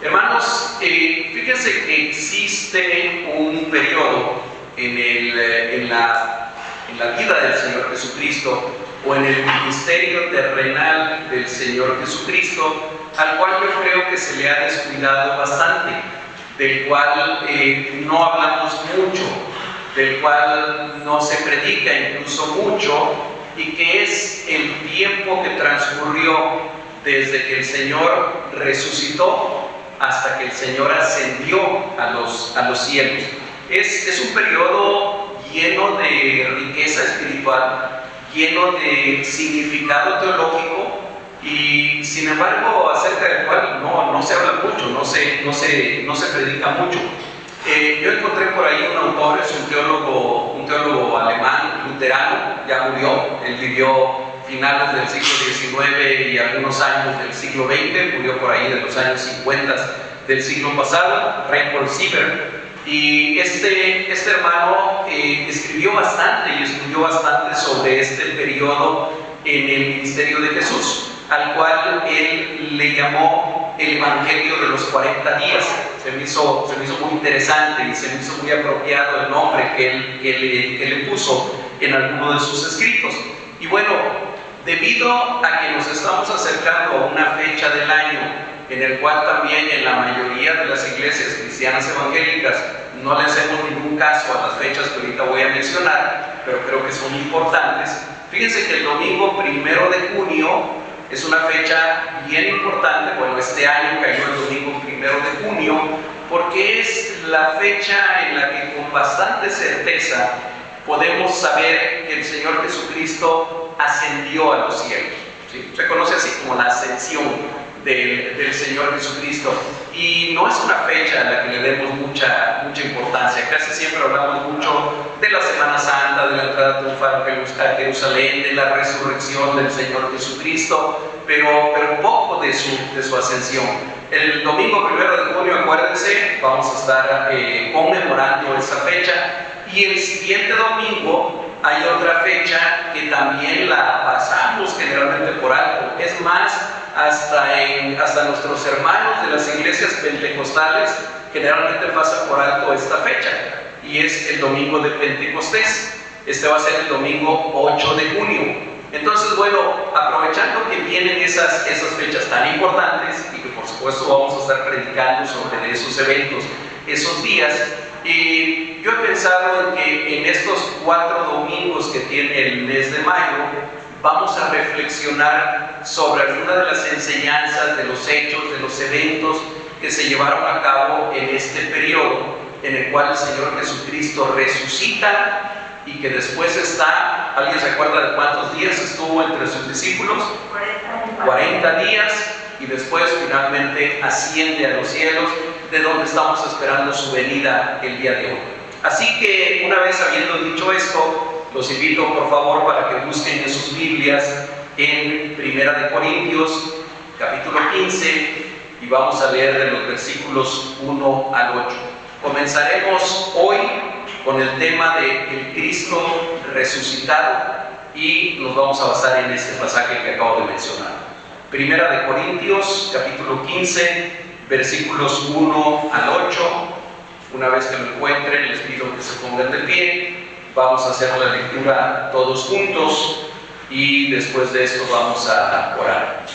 Hermanos, fíjense que existe un periodo en la vida del Señor Jesucristo o en el ministerio terrenal del Señor Jesucristo, al cual yo creo que se le ha descuidado bastante, del cual no hablamos mucho, del cual no se predica incluso mucho, y que es el tiempo que transcurrió desde que el Señor resucitó hasta que el Señor ascendió a los cielos. Es un periodo lleno de riqueza espiritual, lleno de significado teológico, y sin embargo acerca del cual no se habla mucho, no se predica mucho. Yo encontré por ahí un autor, es un teólogo alemán, luterano, ya murió. Él vivió finales del siglo XIX y algunos años del siglo XX, murió por ahí de los años 50 del siglo pasado, Reinhold Niebuhr. Y este hermano escribió bastante y estudió bastante sobre este periodo en el ministerio de Jesús, al cual él le llamó el Evangelio de los 40 días. Se me hizo muy interesante y se me hizo muy apropiado el nombre que le puso en alguno de sus escritos. Y bueno, debido a que nos estamos acercando a una fecha del año en el cual también en la mayoría de las iglesias cristianas evangélicas no le hacemos ningún caso a las fechas que ahorita voy a mencionar, pero creo que son importantes. Fíjense que el domingo 1 de junio es una fecha bien importante. Bueno, este año cayó el domingo 1 de junio, porque es la fecha en la que con bastante certeza podemos saber que el Señor Jesucristo ascendió a los cielos. ¿Sí? Se conoce así como la ascensión del Señor Jesucristo, y no es una fecha a la que le demos mucha importancia. Casi siempre hablamos mucho de la Semana Santa, de la entrada triunfal a Jerusalén, de la resurrección del Señor Jesucristo, pero poco de su ascensión. El domingo 1 de junio, acuérdense, vamos a estar conmemorando esa fecha, y el siguiente domingo hay otra fecha que también la pasamos generalmente por alto. Es más, hasta nuestros hermanos de las iglesias pentecostales generalmente pasan por alto esta fecha, y es el domingo de Pentecostés. Este va a ser el domingo 8 de junio. Entonces, bueno, aprovechando que vienen esas fechas tan importantes, y que por supuesto vamos a estar predicando sobre esos eventos esos días, yo he pensado en que en estos 4 domingos que tiene el mes de mayo vamos a reflexionar sobre algunas de las enseñanzas, de los hechos, de los eventos que se llevaron a cabo en este periodo en el cual el Señor Jesucristo resucita, y que después está, ¿alguien se acuerda de cuántos días estuvo entre sus discípulos? 40 días, y después finalmente asciende a los cielos, de donde estamos esperando su venida el día de hoy. Así que, una vez habiendo dicho esto, los invito por favor para que busquen en sus Biblias en 1 de Corintios capítulo 15, y vamos a leer de los versículos 1 al 8. Comenzaremos hoy con el tema de el Cristo resucitado, y nos vamos a basar en este pasaje que acabo de mencionar. 1 de Corintios capítulo 15, versículos 1 al 8. Una vez que lo encuentren, les pido que se pongan de pie. Vamos a hacer la lectura todos juntos, y después de esto vamos a orar.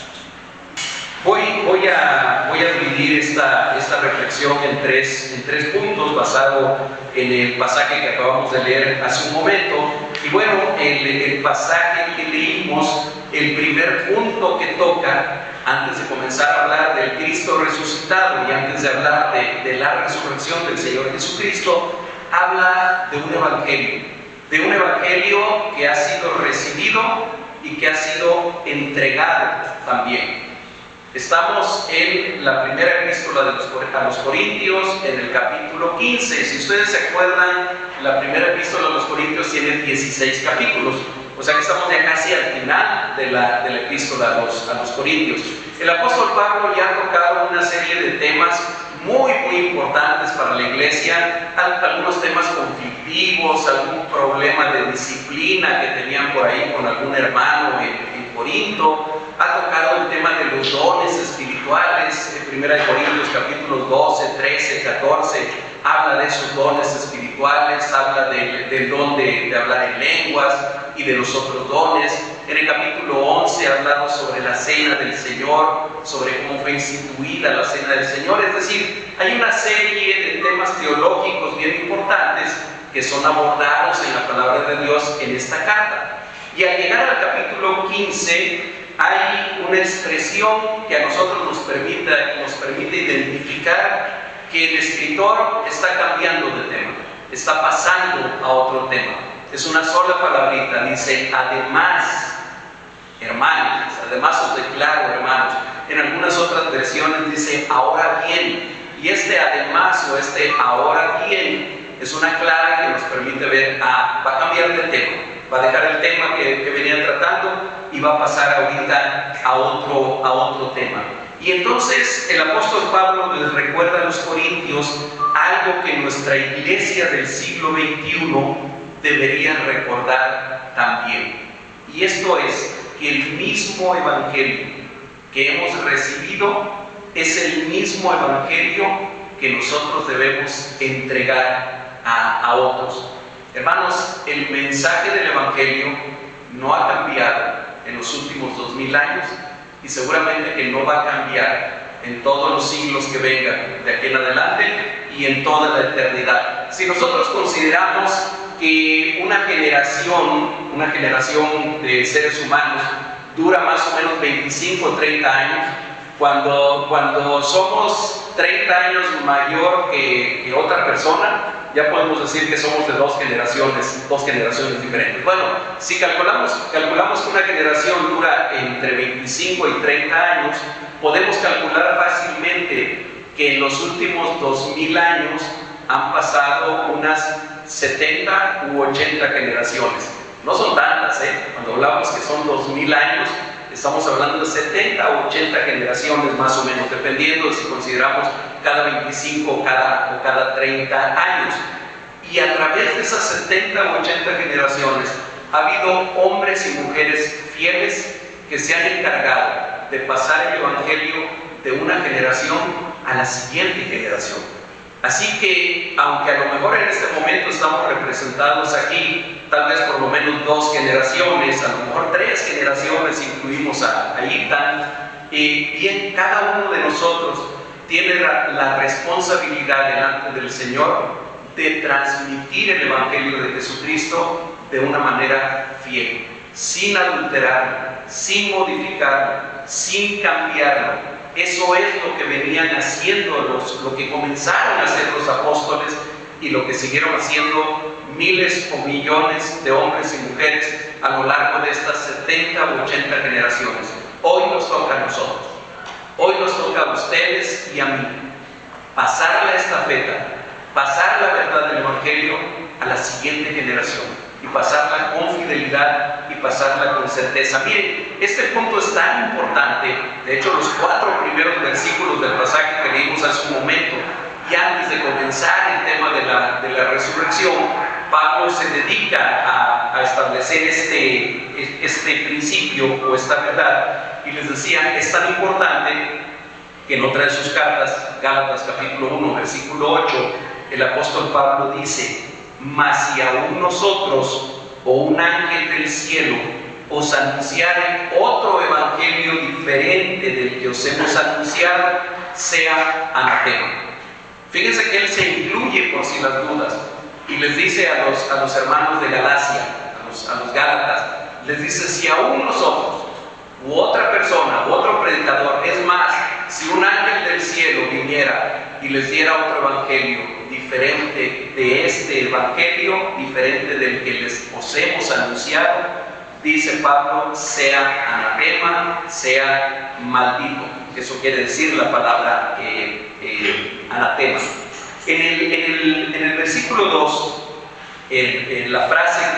Voy a dividir esta reflexión en tres puntos, basado en el pasaje que acabamos de leer hace un momento. Y bueno, el pasaje que leímos, el primer punto que toca, antes de comenzar a hablar del Cristo resucitado y antes de hablar de la resurrección del Señor Jesucristo, habla de un evangelio que ha sido recibido y que ha sido entregado también. Estamos en la primera epístola a los Corintios, en el capítulo 15. Si ustedes se acuerdan, la primera epístola a los Corintios tiene 16 capítulos. O sea que estamos ya casi al final de la epístola a los Corintios. El apóstol Pablo ya ha tocado una serie de temas muy importantes para la iglesia, algunos temas conflictivos, algún problema de disciplina que tenían por ahí con algún hermano en Corinto, ha tocado el tema de los dones espirituales. En 1 Corintios capítulos 12, 13, 14 habla de esos dones espirituales, habla del don de hablar en lenguas y de los otros dones. En el capítulo 11 ha hablado sobre la cena del Señor, sobre cómo fue instituida la cena del Señor. Es decir, hay una serie de temas teológicos bien importantes que son abordados en la palabra de Dios en esta carta. Y al llegar al capítulo 15 hay una expresión que a nosotros nos permite identificar que el escritor está cambiando de tema, está pasando a otro tema. Es una sola palabrita, dice además, hermanos, además os declaro, hermanos. En algunas otras versiones dice ahora bien, y este además o este ahora bien es una clave que nos permite ver, va a cambiar de tema, va a dejar el tema que venía tratando y va a pasar ahorita a otro tema. Y entonces el apóstol Pablo les recuerda a los corintios algo que nuestra iglesia del siglo XXI debería recordar también. Y esto es que el mismo evangelio que hemos recibido es el mismo evangelio que nosotros debemos entregar a otros. Hermanos, el mensaje del evangelio no ha cambiado en los últimos 2000 años y seguramente que no va a cambiar en todos los siglos que vengan de aquí en adelante y en toda la eternidad. Si nosotros consideramos que una generación de seres humanos dura más o menos 25 o 30 años, cuando somos 30 años mayor que otra persona, ya podemos decir que somos de dos generaciones diferentes. Bueno, si calculamos que una generación dura entre 25 y 30 años, podemos calcular fácilmente que en los últimos 2000 años han pasado unas 70 u 80 generaciones. No son tantas, cuando hablamos que son 2000 años, estamos hablando de 70 o 80 generaciones más o menos, dependiendo de si consideramos cada 25 o cada 30 años. Y a través de esas 70 o 80 generaciones ha habido hombres y mujeres fieles que se han encargado de pasar el evangelio de una generación a la siguiente generación. Así que, aunque a lo mejor en este momento estamos representados aquí, tal vez por lo menos 2 generaciones, a lo mejor 3 generaciones, incluimos a Ethan, bien, cada uno de nosotros tiene la responsabilidad delante del Señor de transmitir el evangelio de Jesucristo de una manera fiel, sin adulterarlo, sin modificarlo, sin cambiarlo. Eso es lo que venían haciendo lo que comenzaron a hacer los apóstoles y lo que siguieron haciendo miles o millones de hombres y mujeres a lo largo de estas 70 u 80 generaciones. Hoy nos toca a nosotros, hoy nos toca a ustedes y a mí pasar la estafeta, pasar la verdad del evangelio a la siguiente generación y pasarla con fidelidad y pasarla con certeza. Miren, este punto es tan importante. De hecho, los 4 primeros versículos del pasaje que leímos hace un momento, y antes de comenzar el tema de la resurrección, Pablo se dedica a establecer este principio o esta verdad, y les decía, es tan importante que en otra de sus cartas, Gálatas capítulo 1, versículo 8, el apóstol Pablo dice: mas si aún nosotros o un ángel del cielo os anunciare otro evangelio diferente del que os hemos anunciado, sea anatema. Fíjense que él se incluye por si las dudas y les dice a los hermanos de Galacia, a los Gálatas, les dice: si aún nosotros u otra persona u otro predicador, es más, si un ángel del cielo viniera y les diera otro evangelio diferente de este evangelio, diferente del que os hemos anunciado, dice Pablo, sea anatema, sea maldito. Eso quiere decir la palabra anatema. En el versículo 2, en la frase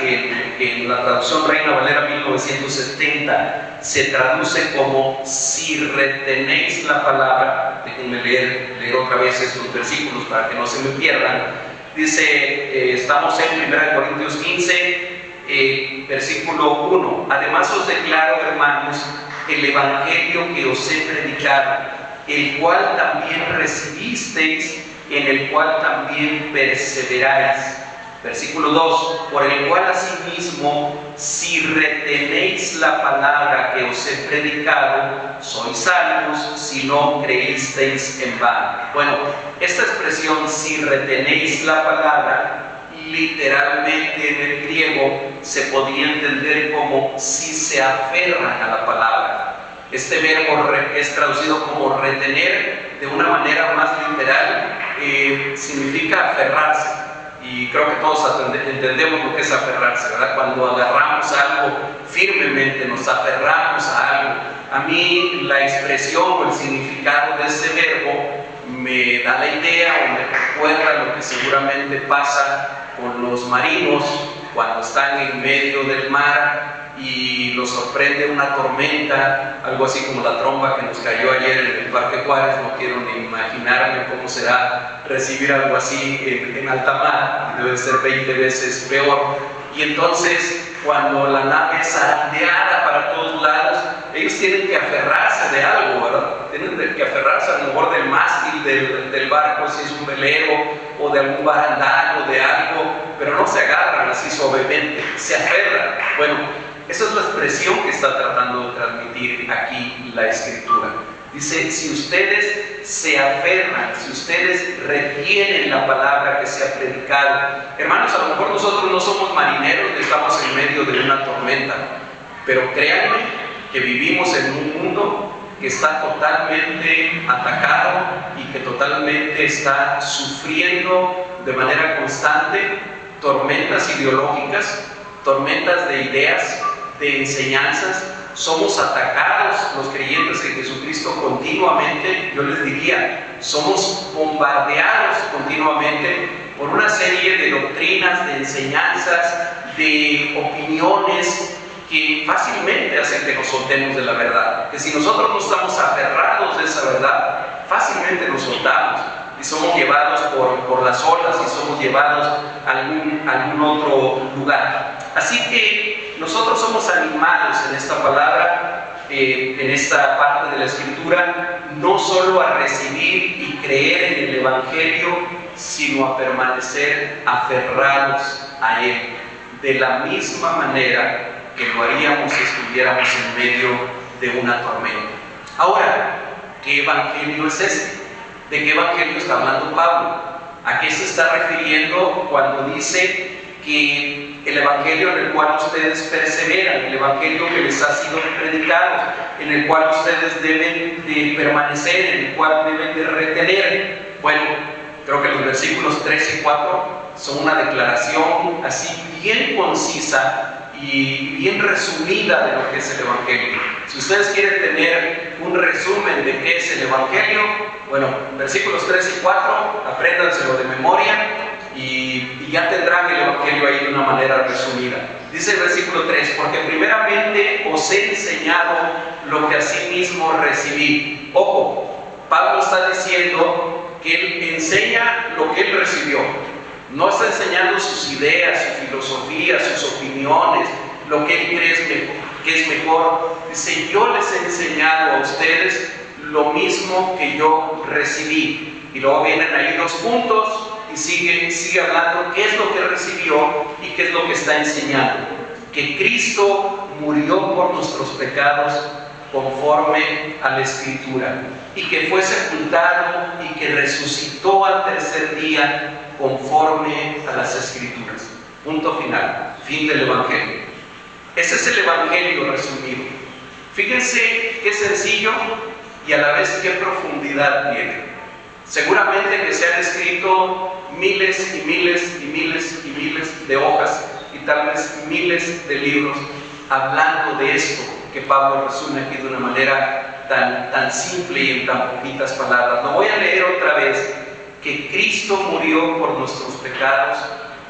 que en la traducción Reina Valera 1970 se traduce como: si retenéis la palabra. Déjenme leer otra vez estos versículos para que no se me pierdan. Dice, estamos en 1 Corintios 15, versículo 1: además os declaro, hermanos, el evangelio que os he predicado, el cual también recibisteis, en el cual también perseveráis. Versículo 2, por el cual asimismo, si retenéis la palabra que os he predicado, sois salvos, si no creísteis en vano. Bueno, esta expresión, si retenéis la palabra, literalmente en el griego se podía entender como si se aferran a la palabra. Este verbo es traducido como retener, de una manera más literal, significa aferrarse. Y creo que todos entendemos lo que es aferrarse, ¿verdad? Cuando agarramos algo firmemente, nos aferramos a algo. A mí la expresión o el significado de ese verbo me da la idea o me recuerda lo que seguramente pasa con los marinos cuando están en medio del mar y los sorprende una tormenta, algo así como la tromba que nos cayó ayer en el Parque Juárez. No quiero ni imaginarme cómo será recibir algo así en alta mar, debe ser 20 veces peor. Y entonces, cuando la nave es zarandeada para todos lados, ellos tienen que aferrarse de algo, ¿verdad? Tienen que aferrarse a lo mejor del mástil del barco, si es un velero, o de algún barandal o de algo, pero no se agarran así suavemente, se aferran. Bueno, esa es la expresión que está tratando de transmitir aquí la Escritura. Dice, si ustedes se aferran, si ustedes retienen la palabra que se ha predicado. Hermanos, a lo mejor nosotros no somos marineros y estamos en medio de una tormenta, pero créanme que vivimos en un mundo que está totalmente atacado y que totalmente está sufriendo de manera constante tormentas ideológicas, tormentas de ideas, de enseñanzas. Somos atacados los creyentes en Jesucristo continuamente. Yo les diría, somos bombardeados continuamente por una serie de doctrinas, de enseñanzas, de opiniones que fácilmente hacen que nos soltemos de la verdad. Que si nosotros no estamos aferrados de esa verdad, fácilmente nos soltamos y somos llevados por las olas y somos llevados a algún otro lugar. Así que nosotros somos animados en esta palabra, en esta parte de la Escritura, no solo a recibir y creer en el Evangelio, sino a permanecer aferrados a él, de la misma manera que lo haríamos si estuviéramos en medio de una tormenta. Ahora, ¿qué evangelio es este? ¿De qué evangelio está hablando Pablo? ¿A qué se está refiriendo cuando dice que el evangelio en el cual ustedes perseveran, el evangelio que les ha sido predicado, en el cual ustedes deben de permanecer, en el cual deben de retener? Bueno, creo que los versículos 3 y 4 son una declaración así bien concisa y bien resumida de lo que es el evangelio. Si ustedes quieren tener un resumen de qué es el evangelio, bueno, versículos 3 y 4, apréndanselo de memoria y ya tendrán el evangelio ahí de una manera resumida. Dice el versículo 3, porque primeramente os he enseñado lo que asimismo recibí. Ojo, Pablo está diciendo que él enseña lo que él recibió. No está enseñando sus ideas, su filosofía, sus opiniones, lo que él cree que es mejor. Dice, yo les he enseñado a ustedes lo mismo que yo recibí. Y luego vienen ahí 2 puntos y sigue hablando qué es lo que recibió y qué es lo que está enseñando. Que Cristo murió por nuestros pecados conforme a la Escritura, y que fue sepultado y que resucitó al tercer día conforme a las Escrituras. Punto final, fin del Evangelio. Ese es el Evangelio resumido. Fíjense qué sencillo y a la vez qué profundidad tiene. Seguramente que se han escrito miles y miles y miles y miles de hojas y tal vez miles de libros hablando de esto que Pablo resume aquí de una manera tan simple y en tan poquitas palabras. Lo voy a leer otra vez. Que Cristo murió por nuestros pecados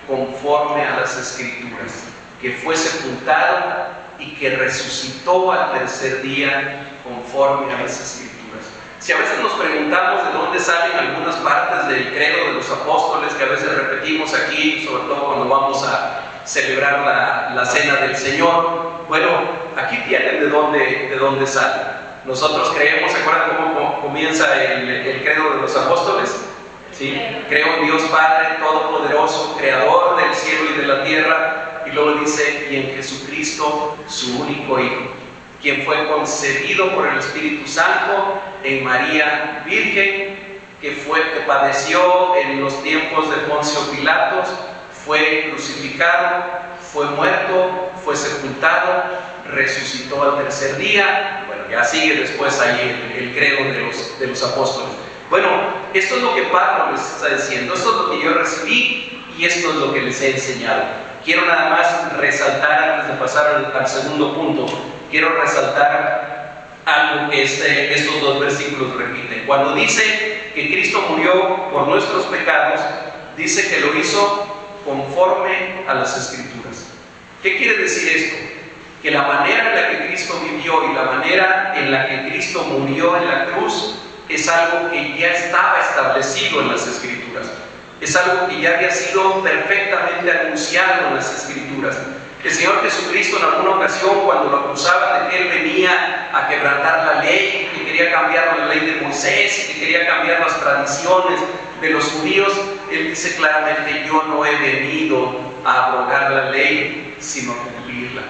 conforme a las Escrituras, que fue sepultado y que resucitó al tercer día conforme a las Escrituras. Si a veces nos preguntamos de dónde salen algunas partes del credo de los apóstoles que a veces repetimos aquí, sobre todo cuando vamos a celebrar la cena del Señor, Bueno, aquí tienen de dónde sale. Nosotros creemos, ¿se acuerdan cómo comienza el credo de los apóstoles? ¿Sí? Creo en Dios Padre Todopoderoso, Creador del cielo y de la tierra, y luego dice, y en Jesucristo, su único Hijo, quien fue concebido por el Espíritu Santo en María Virgen, que padeció en los tiempos de Poncio Pilatos, fue crucificado, fue muerto, fue sepultado, resucitó al tercer día. Bueno, ya sigue después ahí el credo de los apóstoles. Bueno, esto es lo que Pablo les está diciendo, esto es lo que yo recibí y esto es lo que les he enseñado. Quiero nada más resaltar, antes de pasar al segundo punto, quiero resaltar algo que estos dos versículos repiten. Cuando dice que Cristo murió por nuestros pecados, dice que lo hizo conforme a las Escrituras. ¿Qué quiere decir esto? Que la manera en la que Cristo vivió y la manera en la que Cristo murió en la cruz es algo que ya estaba establecido en las Escrituras. Es algo que ya había sido perfectamente anunciado en las Escrituras. El Señor Jesucristo en alguna ocasión, cuando lo acusaban de que Él venía a quebrantar la ley, que quería cambiar la ley de Moisés, que quería cambiar las tradiciones de los judíos, Él dice claramente, yo no he venido a abrogar la ley, sino a cumplirla.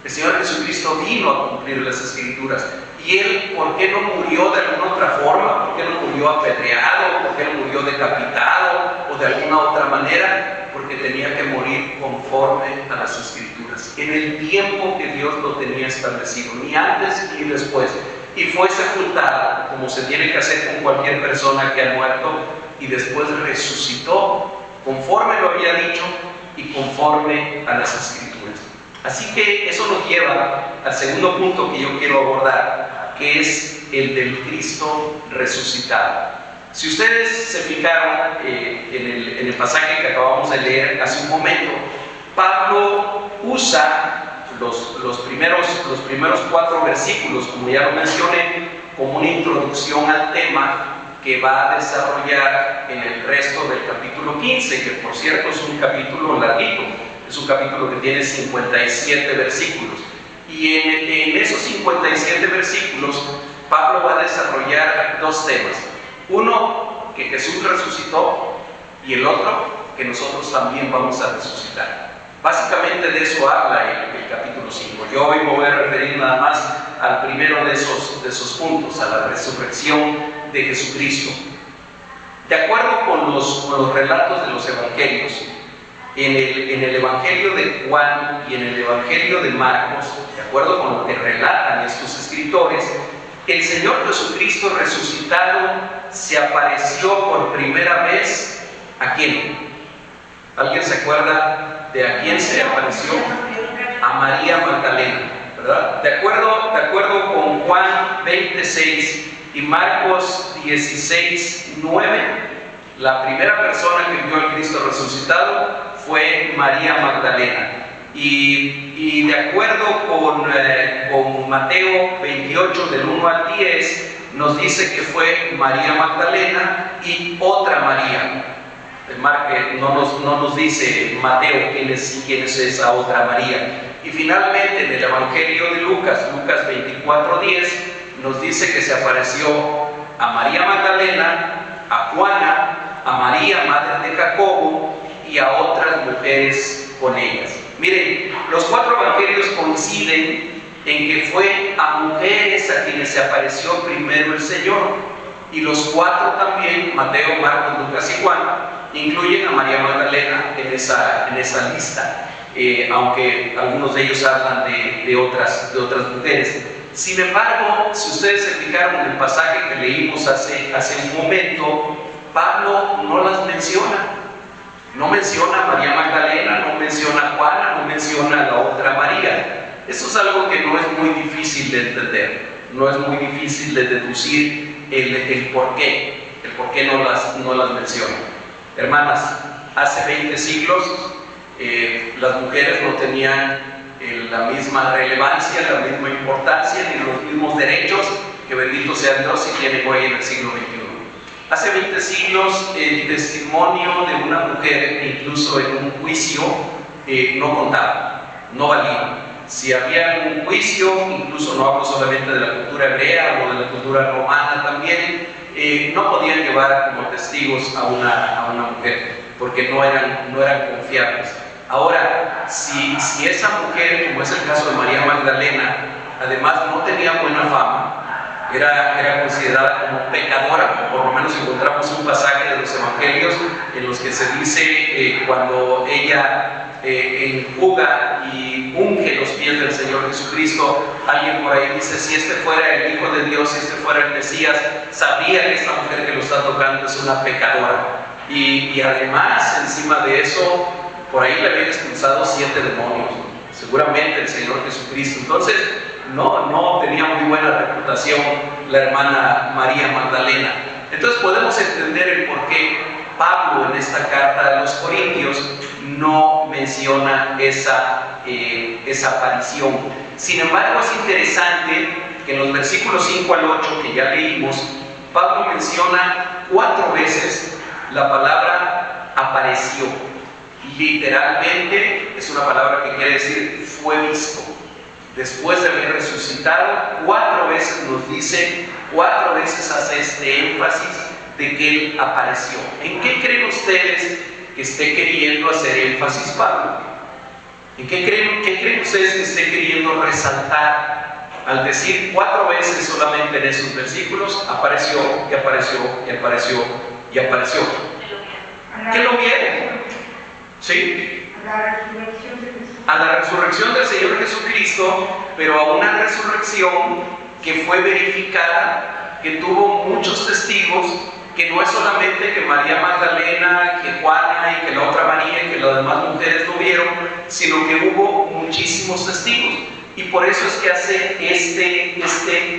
El Señor Jesucristo vino a cumplir las Escrituras. Y Él, ¿por qué no murió de alguna otra forma? ¿Por qué no murió apedreado? ¿Por qué no murió decapitado? ¿O de alguna otra manera? Porque tenía que morir conforme a las Escrituras, en el tiempo que Dios lo tenía establecido, ni antes ni después. Y fue sepultado, como se tiene que hacer con cualquier persona que ha muerto, y después resucitó, conforme lo había dicho y conforme a las Escrituras. Así que eso nos lleva al segundo punto que yo quiero abordar, que es el del Cristo resucitado. Si ustedes se fijaron en el pasaje que acabamos de leer hace un momento, Pablo usa los primeros 4 versículos, como ya lo mencioné, como una introducción al tema que va a desarrollar en el resto del capítulo 15, que por cierto es un capítulo larguito. Es un capítulo que tiene 57 versículos. Y en esos 57 versículos, Pablo va a desarrollar 2 temas. Uno, que Jesús resucitó, y el otro, que nosotros también vamos a resucitar. Básicamente de eso habla el capítulo 5. Yo hoy me voy a referir nada más al primero de esos puntos, a la resurrección de Jesucristo. De acuerdo con los relatos de los evangelios, en el Evangelio de Juan y en el Evangelio de Marcos, de acuerdo con lo que relatan estos escritores, el Señor Jesucristo resucitado se apareció por primera vez ¿a quién? ¿Alguien se acuerda de a quién se apareció? A María Magdalena, ¿verdad? De acuerdo con Juan 26 y Marcos 16:9, la primera persona que vio al Cristo resucitado fue María Magdalena. Y de acuerdo con Mateo 28 del 1 al 10, nos dice que fue María Magdalena y otra María. No nos dice Mateo quién es esa otra María. Y finalmente en el Evangelio de Lucas 24:10, nos dice que se apareció a María Magdalena, a Juana, a María, madre de Jacobo, y a otras mujeres con ellas. Miren, los 4 evangelios coinciden en que fue a mujeres a quienes se apareció primero el Señor, y los 4 también, Mateo, Marcos, Lucas y Juan, incluyen a María Magdalena en esa lista, aunque algunos de ellos hablan de otras mujeres. Sin embargo, si ustedes se fijaron en el pasaje que leímos hace un momento, Pablo no las menciona. No menciona a María Magdalena, no menciona a Juana, no menciona a la otra María. Eso es algo que no es muy difícil de entender, no es muy difícil de deducir el por qué no las menciona. Hermanas, hace 20 siglos las mujeres no tenían la misma relevancia, la misma importancia, ni los mismos derechos que bendito sea Dios y tienen hoy en el siglo XXI. Hace 20 siglos el testimonio de una mujer, incluso en un juicio, no contaba, no valía. Si había algún juicio, incluso no hablo solamente de la cultura hebrea o de la cultura romana también, no podían llevar como testigos a una mujer, porque no eran confiables. Ahora, si esa mujer, como es el caso de María Magdalena, además no tenía buena fama, era considerada como pecadora, por lo menos encontramos un pasaje de los evangelios en los que se dice cuando ella enjuga y unge los pies del Señor Jesucristo, alguien por ahí dice, si este fuera el Hijo de Dios, si este fuera el Mesías, sabría que esta mujer que lo está tocando es una pecadora. Y además, encima de eso, por ahí le habían expulsado 7 demonios, seguramente el Señor Jesucristo. Entonces, no tenía muy buena reputación la hermana María Magdalena. Entonces podemos entender el por qué Pablo en esta carta a los Corintios no menciona esa aparición. Sin embargo, es interesante que en los versículos 5 al 8 que ya leímos, Pablo menciona 4 veces la palabra apareció. Literalmente es una palabra que quiere decir fue visto. Después de haber resucitado, 4 veces nos dice, 4 veces hace este énfasis de que Él apareció. ¿En qué creen ustedes que esté queriendo hacer énfasis Pablo? ¿En qué creen ustedes que esté queriendo resaltar al decir 4 veces solamente en esos versículos, apareció, y apareció, y apareció, y apareció? ¿Qué lo vieron? ¿Sí? A la resurrección del Señor Jesucristo, pero a una resurrección que fue verificada, que tuvo muchos testigos, que no es solamente que María Magdalena, que Juana y que la otra María y que las demás mujeres lo vieron, sino que hubo muchísimos testigos. Y por eso es que hace este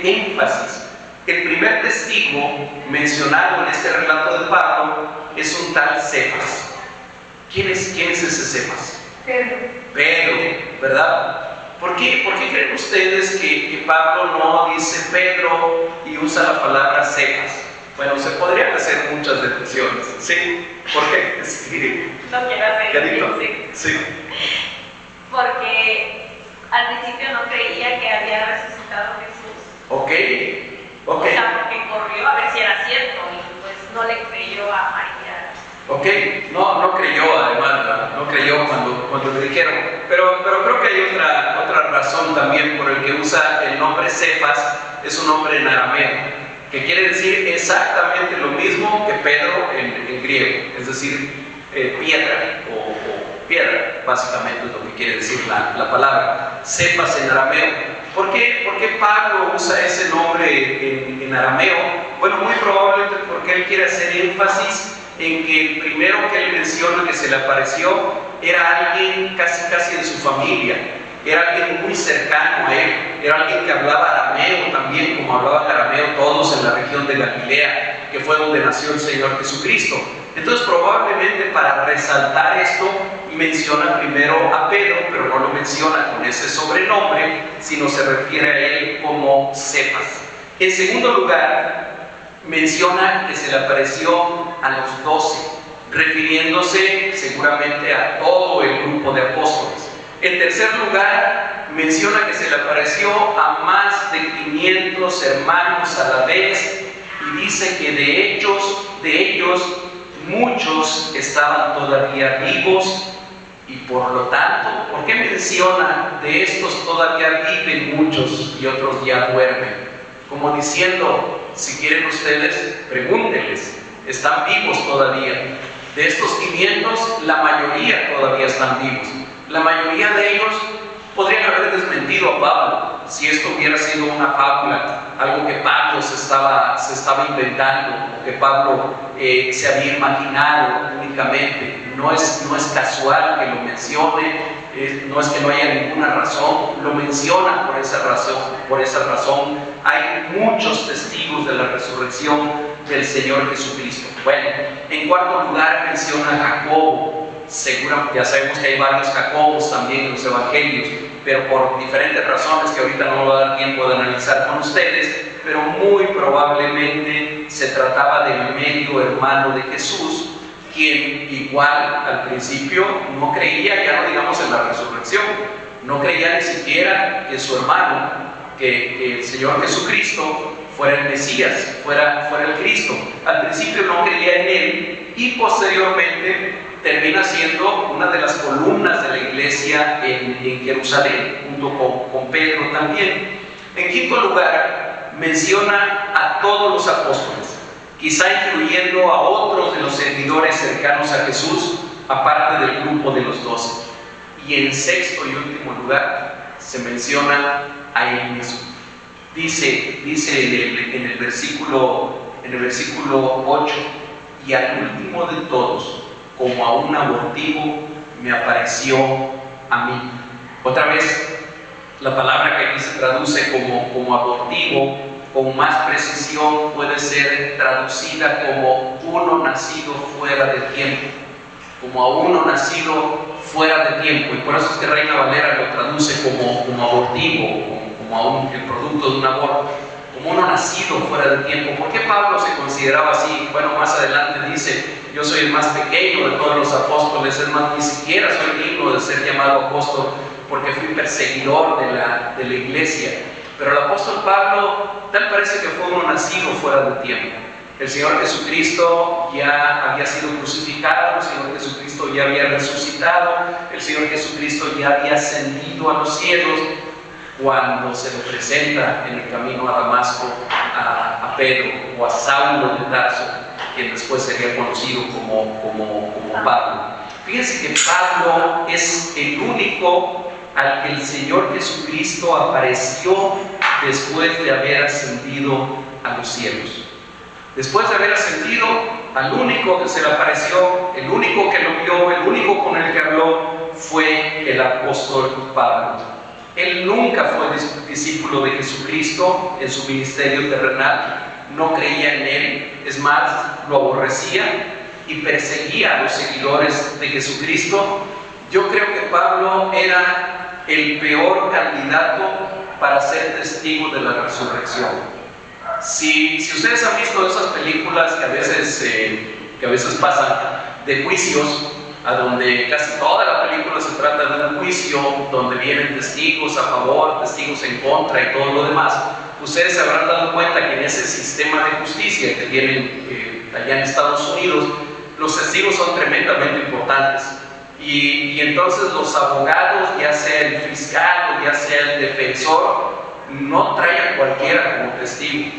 énfasis. El primer testigo mencionado en este relato de Pablo es un tal Cefas. ¿Quién es ese Cefas? Pedro, ¿verdad? ¿Por qué creen ustedes que Pablo no dice Pedro y usa la palabra Cefas? Bueno, se podrían hacer muchas deducciones, ¿sí? ¿Por qué? Sí. No quiero hacer sí. Porque al principio no creía que había resucitado Jesús. Ok. O sea, porque corrió a ver si era cierto y pues no le creyó a María. Ok, no creyó además, no creyó cuando le dijeron, pero creo que hay otra razón también por el que usa el nombre Cefas, es un nombre en arameo, que quiere decir exactamente lo mismo que Pedro en griego, es decir, piedra o piedra, básicamente es lo que quiere decir la palabra, Cefas en arameo. ¿Por qué Pablo usa ese nombre en arameo? Bueno, muy probablemente porque él quiere hacer énfasis en que el primero que él menciona que se le apareció era alguien casi en su familia, era alguien muy cercano a él, era alguien que hablaba arameo también, como hablaban arameo todos en la región de Galilea, que fue donde nació el Señor Jesucristo. Entonces probablemente para resaltar esto menciona primero a Pedro, pero no lo menciona con ese sobrenombre, sino se refiere a él como Cefas. En segundo lugar, menciona que se le apareció a los 12, refiriéndose seguramente a todo el grupo de apóstoles. En tercer lugar, menciona que se le apareció a más de 500 hermanos a la vez y dice que de ellos muchos estaban todavía vivos y por lo tanto, ¿por qué menciona de estos todavía viven muchos y otros ya duermen? Como diciendo, si quieren ustedes, pregúntenles, están vivos todavía. De estos 500, la mayoría todavía están vivos. La mayoría de ellos podrían haber desmentido a Pablo si esto hubiera sido una fábula, algo que Pablo se estaba inventando, o que Pablo se había imaginado únicamente. No es casual que lo mencione, no es que no haya ninguna razón, lo menciona por esa razón. Hay muchos testigos de la resurrección del Señor Jesucristo. Bueno, en cuarto lugar menciona a Jacobo. Ya sabemos que hay varios Jacobos también en los evangelios, pero por diferentes razones que ahorita no me va a dar tiempo de analizar con ustedes, pero muy probablemente se trataba del medio hermano de Jesús, quien igual al principio no creía, ya no digamos en la resurrección, No creía ni siquiera que su hermano, que el Señor Jesucristo fuera el Mesías, fuera el Cristo. Al principio no creía en él y posteriormente termina siendo una de las columnas de la iglesia en Jerusalén, junto con Pedro también. En quinto lugar, menciona a todos los apóstoles, quizá incluyendo a otros de los seguidores cercanos a Jesús, aparte del grupo de los 12. Y en sexto y último lugar, se menciona a él mismo. Dice en el versículo 8, y al último de todos, como a un abortivo, me apareció a mí. Otra vez, la palabra que aquí se traduce como abortivo, con más precisión puede ser traducida como uno nacido fuera de tiempo, como a uno nacido fuera de tiempo, y por eso es que Reina Valera lo traduce como abortivo, como el producto de un aborto, como uno nacido fuera de tiempo. ¿Por qué Pablo se consideraba así? Bueno, más adelante dice, yo soy el más pequeño de todos los apóstoles, es más, ni siquiera soy digno de ser llamado apóstol, porque fui perseguidor de la iglesia. Pero el apóstol Pablo, tal parece que fue uno nacido fuera de tiempo. El Señor Jesucristo ya había sido crucificado, el Señor Jesucristo ya había resucitado, el Señor Jesucristo ya había ascendido a los cielos cuando se le presenta en el camino a Damasco a Pedro o a Saulo de Tarso, quien después sería conocido como Pablo. Fíjense que Pablo es el único al que el Señor Jesucristo apareció después de haber ascendido a los cielos. Después de haber ascendido, al único que se le apareció, el único que lo vio, el único con el que habló, fue el apóstol Pablo. Él nunca fue discípulo de Jesucristo en su ministerio terrenal, no creía en él, es más, lo aborrecía y perseguía a los seguidores de Jesucristo. Yo creo que Pablo era el peor candidato para ser testigo de la resurrección. Si ustedes han visto esas películas que a veces pasan de juicios, a donde casi toda la película se trata de un juicio, donde vienen testigos a favor, testigos en contra y todo lo demás, ustedes se habrán dado cuenta que en ese sistema de justicia que tienen allá en Estados Unidos, los testigos son tremendamente importantes. Y entonces los abogados, ya sea el fiscal o ya sea el defensor, no traen a cualquiera como testigo.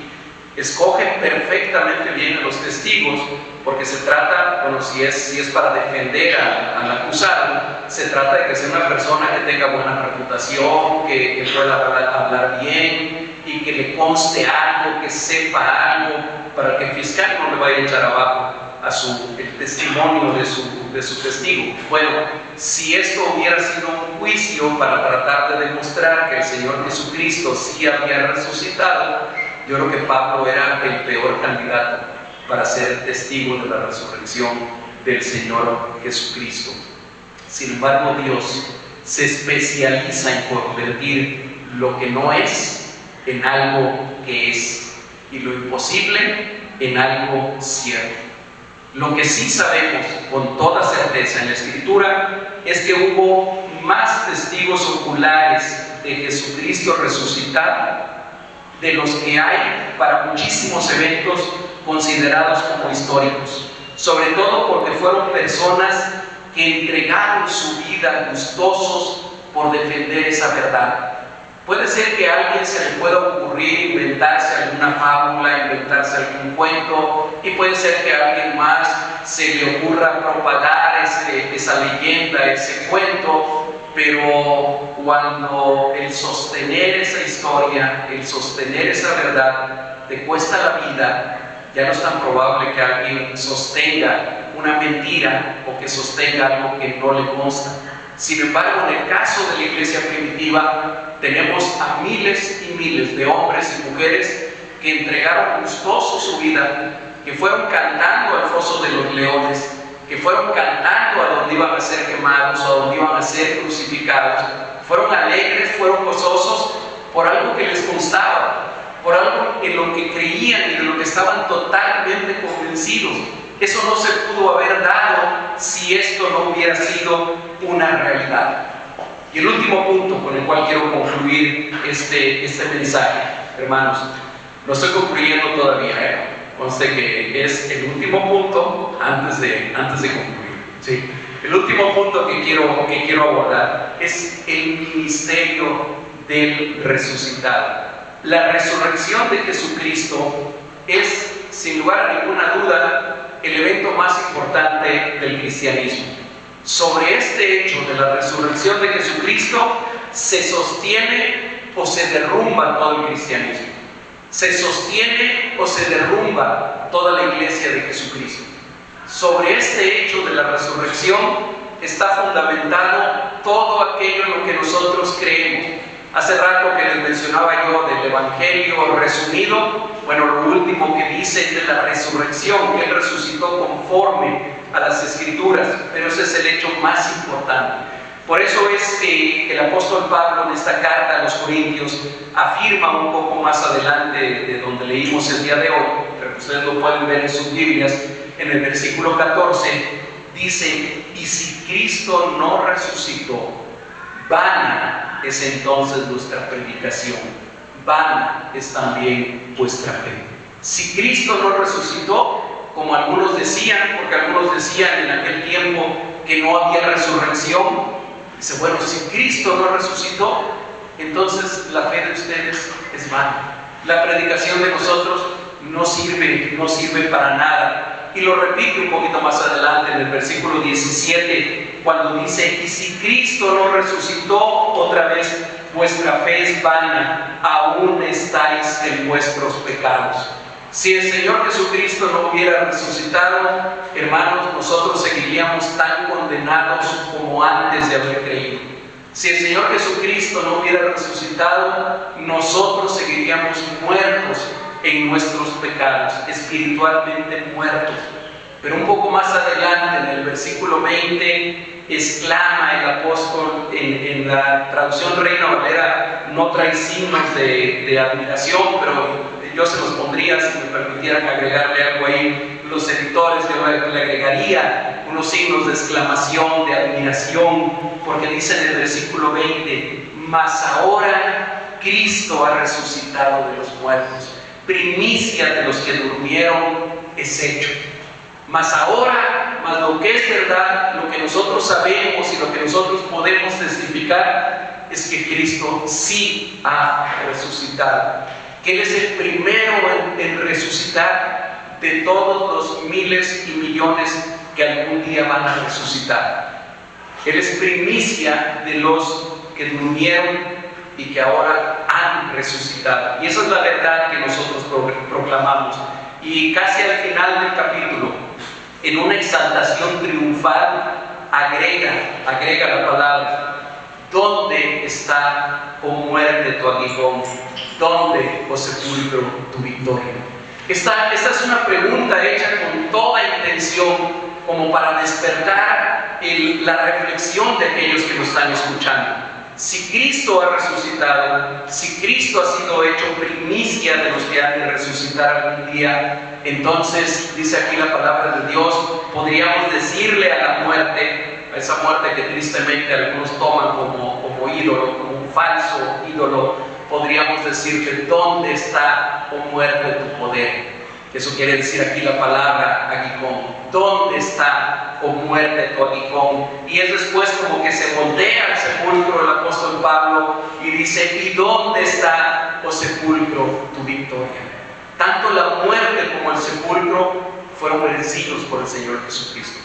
Escogen perfectamente bien a los testigos, porque se trata, bueno, si es para defender al acusado, se trata de que sea una persona que tenga buena reputación, que pueda hablar bien y que le conste algo, que sepa algo, para que el fiscal no le vaya a echar abajo el testimonio de su testigo. Bueno, si esto hubiera sido un juicio para tratar de demostrar que el Señor Jesucristo sí había resucitado, yo creo que Pablo era el peor candidato para ser testigo de la resurrección del Señor Jesucristo. Sin embargo, Dios se especializa en convertir lo que no es en algo que es, y lo imposible en algo cierto. Lo que sí sabemos con toda certeza en la Escritura es que hubo más testigos oculares de Jesucristo resucitado de los que hay para muchísimos eventos considerados como históricos, sobre todo porque fueron personas que entregaron su vida gustosos por defender esa verdad. Puede ser que a alguien se le pueda ocurrir inventarse alguna fábula, inventarse algún cuento, y puede ser que a alguien más se le ocurra propagar esa leyenda, ese cuento, pero cuando el sostener esa historia, el sostener esa verdad te cuesta la vida, ya no es tan probable que alguien sostenga una mentira o que sostenga algo que no le consta. Sin embargo, en el caso de la iglesia primitiva, tenemos a miles y miles de hombres y mujeres que entregaron gustoso su vida, que fueron cantando al foso de los leones, que fueron cantando a donde iban a ser quemados, a donde iban a ser crucificados. Fueron alegres, fueron gozosos por algo que les constaba, por algo en lo que creían y de lo que estaban totalmente convencidos. Eso no se pudo haber dado si esto no hubiera sido una realidad. Y el último punto con el cual quiero concluir este mensaje, hermanos, no estoy concluyendo todavía, conste que es el último punto antes de concluir, ¿sí? El último punto que quiero abordar es el ministerio del resucitado. La resurrección de Jesucristo es, sin lugar a ninguna duda, el evento más importante del cristianismo. Sobre este hecho de la resurrección de Jesucristo se sostiene o se derrumba todo el cristianismo. Se sostiene o se derrumba toda la iglesia de Jesucristo. Sobre este hecho de la resurrección está fundamentado todo aquello en lo que nosotros creemos. Hace rato que les mencionaba yo del Evangelio resumido, bueno, lo último que dice de la resurrección, que Él resucitó conforme a las Escrituras, pero ese es el hecho más importante. Por eso es que el apóstol Pablo en esta carta a los Corintios afirma un poco más adelante de donde leímos el día de hoy, pero ustedes lo pueden ver en sus Biblias, en el versículo 14, dice: y si Cristo no resucitó, vana es entonces nuestra predicación, vana es también vuestra fe. Si Cristo no resucitó, como algunos decían, porque algunos decían en aquel tiempo que no había resurrección, dice, bueno, si Cristo no resucitó, entonces la fe de ustedes es vana. La predicación de nosotros no sirve para nada. Y lo repite un poquito más adelante en el versículo 17, cuando dice: y si Cristo no resucitó, otra vez vuestra fe es vana, aún estáis en vuestros pecados. Si el Señor Jesucristo no hubiera resucitado, hermanos, nosotros seguiríamos tan condenados como antes de haber creído. Si el Señor Jesucristo no hubiera resucitado, nosotros seguiríamos muertos en nuestros pecados, espiritualmente muertos. Pero un poco más adelante, en el versículo 20, exclama el apóstol, en la traducción Reina Valera no trae signos de admiración, pero yo se los pondría, si me permitieran agregarle algo ahí, los editores, yo le agregaría unos signos de exclamación, de admiración, porque dice en el versículo 20: mas ahora Cristo ha resucitado de los muertos, primicia de los que durmieron es hecho. Mas ahora, mas lo que es verdad, lo que nosotros sabemos y lo que nosotros podemos testificar es que Cristo sí ha resucitado, que Él es el primero en resucitar de todos los miles y millones que algún día van a resucitar. Él es primicia de los que durmieron y que ahora han resucitado. Y esa es la verdad que nosotros proclamamos. Y casi al final del capítulo, en una exaltación triunfal, agrega la palabra: ¿dónde está, oh muerte, tu aguijón? ¿Dónde, oh sepulcro, tu victoria? Esta es una pregunta hecha con toda intención, como para despertar la reflexión de aquellos que nos están escuchando. Si Cristo ha resucitado, si Cristo ha sido hecho primicia de los que han de resucitar algún día, entonces, dice aquí la palabra de Dios, podríamos decirle a la muerte, a esa muerte que tristemente algunos toman como ídolo, como un falso ídolo, podríamos decirle: ¿dónde está, oh muerte, tu poder? Eso quiere decir aquí la palabra aguijón. ¿Dónde está, oh muerte, tu aguijón? Y es después como que se voltea al sepulcro el apóstol Pablo y dice: ¿y dónde está, oh sepulcro, tu victoria? Tanto la muerte como el sepulcro fueron vencidos por el Señor Jesucristo.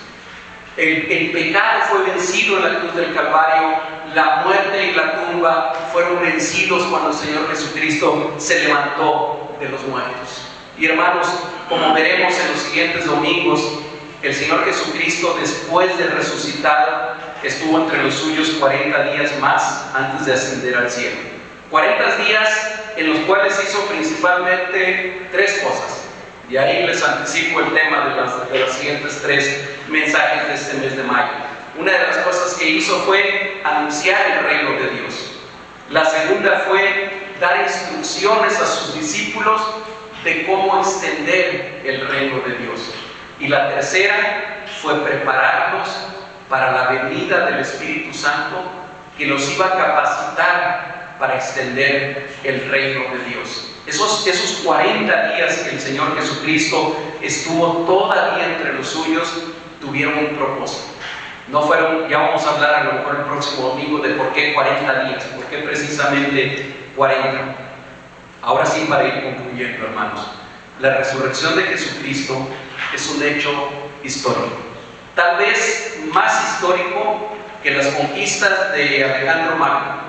El pecado fue vencido en la cruz del Calvario, la muerte y la tumba fueron vencidos cuando el Señor Jesucristo se levantó de los muertos. Y hermanos, como veremos en los siguientes domingos, el Señor Jesucristo, después de resucitar, estuvo entre los suyos 40 días más antes de ascender al cielo. 40 días en los cuales hizo principalmente 3 cosas. Y ahí les anticipo el tema de los siguientes 3 mensajes de este mes de mayo. Una de las cosas que hizo fue anunciar el reino de Dios. La segunda fue dar instrucciones a sus discípulos de cómo extender el reino de Dios. Y la tercera fue prepararlos para la venida del Espíritu Santo, que los iba a capacitar para extender el reino de Dios. Esos 40 días que el Señor Jesucristo estuvo todavía entre los suyos, tuvieron un propósito. No fueron, ya vamos a hablar a lo mejor el próximo domingo de por qué 40 días, por qué precisamente 40. Ahora sí, para ir concluyendo, hermanos, la resurrección de Jesucristo es un hecho histórico. Tal vez más histórico que las conquistas de Alejandro Magno.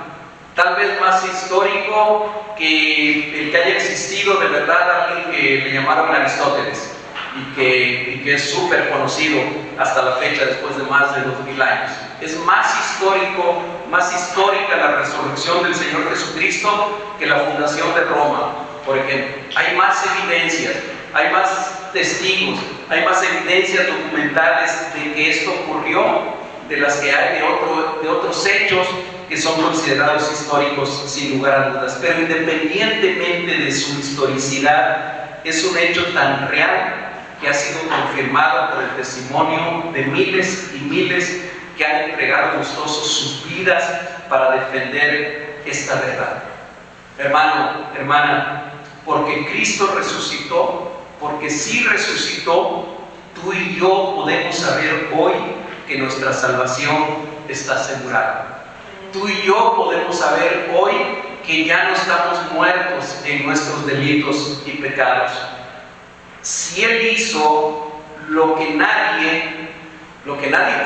Tal vez más histórico que el que haya existido de verdad alguien que le llamaron Aristóteles y que es súper conocido hasta la fecha después de más de 2000 años. Es más histórico, más histórica la resurrección del Señor Jesucristo que la fundación de Roma, por ejemplo. Hay más evidencias, hay más testigos, hay más evidencias documentales de que esto ocurrió, de las que hay de otros hechos que son considerados históricos sin lugar a dudas. Pero independientemente de su historicidad, es un hecho tan real que ha sido confirmado por el testimonio de miles y miles que han entregado gustosos sus vidas para defender esta verdad. Hermano, hermana, porque Cristo resucitó, porque sí resucitó, tú y yo podemos saber hoy que nuestra salvación está asegurada. Tú y yo podemos saber hoy que ya no estamos muertos en nuestros delitos y pecados. Si Él hizo lo que nadie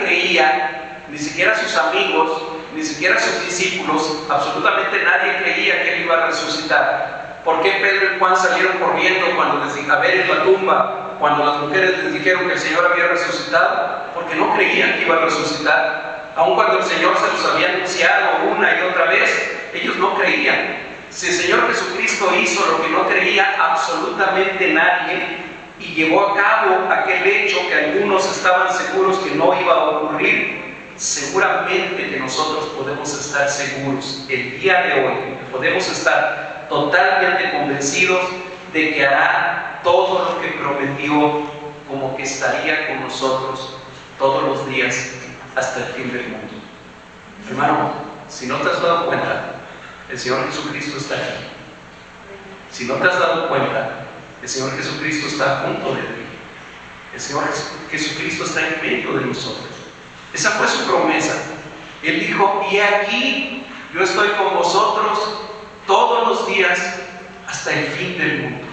creía, ni siquiera sus amigos, ni siquiera sus discípulos, absolutamente nadie creía que Él iba a resucitar. ¿Por qué Pedro y Juan salieron corriendo cuando les dijeron, a ver en la tumba, cuando las mujeres les dijeron que el Señor había resucitado? Porque no creían que iba a resucitar. Aun cuando el Señor se los había anunciado una y otra vez, ellos no creían. Si el Señor Jesucristo hizo lo que no creía absolutamente nadie y llevó a cabo aquel hecho que algunos estaban seguros que no iba a ocurrir, seguramente que nosotros podemos estar seguros el día de hoy, podemos estar totalmente convencidos de que hará todo lo que prometió, como que estaría con nosotros todos los días hasta el fin del mundo. Hermano, si no te has dado cuenta, el Señor Jesucristo está aquí. Si no te has dado cuenta, el Señor Jesucristo está junto de ti. El Señor Jesucristo está en medio de nosotros. Esa fue su promesa. Él dijo, y aquí yo estoy con vosotros todos los días hasta el fin del mundo.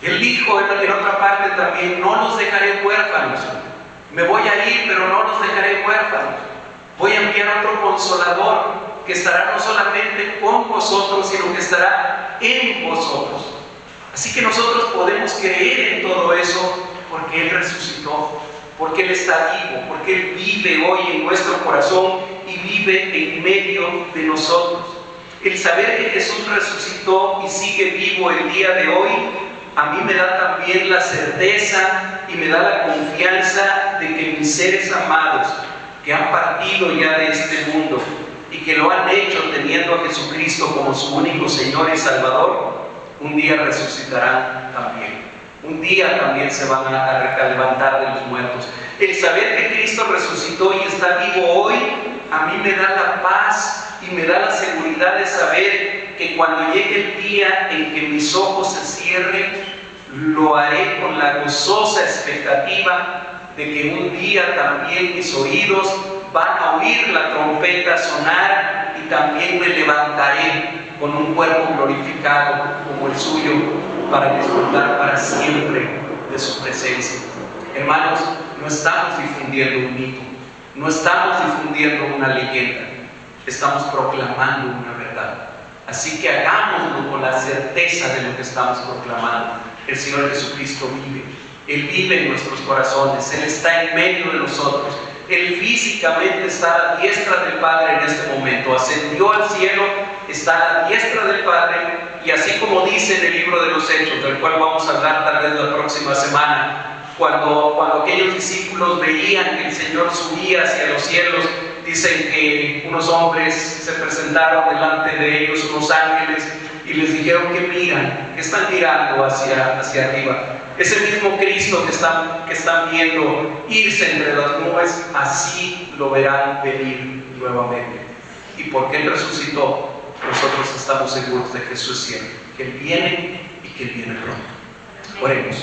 Él dijo en otra parte también, no los dejaré huérfanos. Me voy a ir, pero no los dejaré huérfanos. Voy a enviar otro consolador que estará no solamente con vosotros, sino que estará en vosotros. Así que nosotros podemos creer en todo eso porque Él resucitó, porque Él está vivo, porque Él vive hoy en nuestro corazón y vive en medio de nosotros. El saber que Jesús resucitó y sigue vivo el día de hoy, a mí me da también la certeza y me da la confianza de que mis seres amados, que han partido ya de este mundo y que lo han hecho teniendo a Jesucristo como su único Señor y Salvador, un día resucitarán también. Un día también se van a levantar de los muertos. El saber que Cristo resucitó y está vivo hoy, a mí me da la paz y me da la seguridad de saber que cuando llegue el día en que mis ojos se cierren, lo haré con la gozosa expectativa de que un día también mis oídos van a oír la trompeta sonar y también me levantaré con un cuerpo glorificado como el suyo para disfrutar para siempre de su presencia. Hermanos, no estamos difundiendo un mito, no estamos difundiendo una leyenda, estamos proclamando una verdad. Así que hagámoslo con la certeza de lo que estamos proclamando. El Señor Jesucristo vive, Él vive en nuestros corazones, Él está en medio de nosotros. Él físicamente está a la diestra del Padre en este momento, ascendió al cielo, está a la diestra del Padre, y así como dice en el libro de los Hechos, del cual vamos a hablar tal vez la próxima semana, cuando aquellos discípulos veían que el Señor subía hacia los cielos, dicen que unos hombres se presentaron delante de ellos, unos ángeles, y les dijeron que miran, que están mirando hacia arriba. Ese mismo Cristo que están viendo irse entre las nubes, así lo verán venir nuevamente. y porque Él resucitó, nosotros estamos seguros de que eso es cierto, que Él viene y que Él viene pronto. Oremos.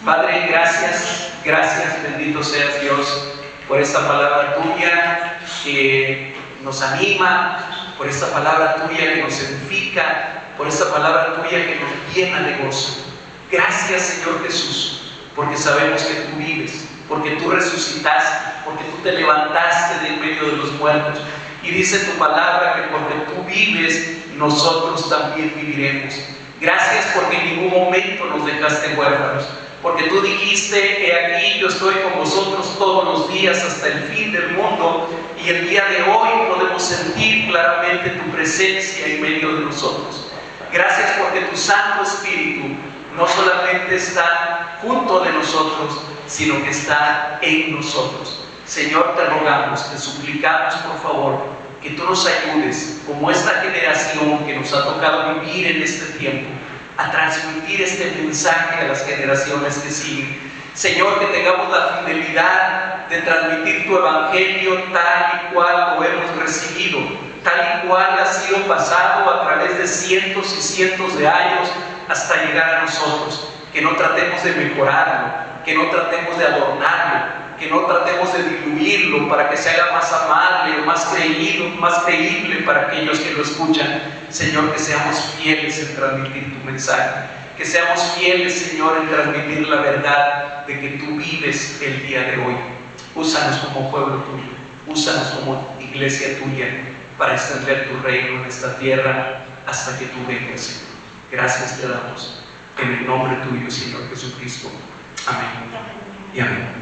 Padre, gracias, bendito seas Dios, por esta palabra tuya que nos anima, por esta palabra tuya que nos edifica, por esta palabra tuya que nos llena de gozo. Gracias, Señor Jesús, porque sabemos que tú vives, porque tú resucitaste, porque tú te levantaste de en medio de los muertos. Y dice tu palabra que porque tú vives, nosotros también viviremos. Gracias porque en ningún momento nos dejaste huérfanos, porque tú dijiste, he aquí, yo estoy con vosotros todos los días hasta el fin del mundo, y el día de hoy podemos sentir claramente tu presencia en medio de nosotros. Gracias porque tu Santo Espíritu no solamente está junto de nosotros, sino que está en nosotros. Señor, te rogamos, te suplicamos por favor, que tú nos ayudes, como esta generación que nos ha tocado vivir en este tiempo, a transmitir este mensaje a las generaciones que siguen. Señor, que tengamos la fidelidad de transmitir tu evangelio tal y cual lo hemos recibido, tal y cual ha sido pasado a través de cientos y cientos de años hasta llegar a nosotros. Que no tratemos de mejorarlo, que no tratemos de adornarlo, que no tratemos de diluirlo para que se haga más amable, más creíble para aquellos que lo escuchan. Señor, que seamos fieles en transmitir tu mensaje, que seamos fieles, Señor, en transmitir la verdad de que tú vives el día de hoy. Úsanos como pueblo tuyo, úsanos como iglesia tuya para extender tu reino en esta tierra hasta que tú vengas, Señor. Gracias te damos en el nombre tuyo, Señor Jesucristo. Amén y amén.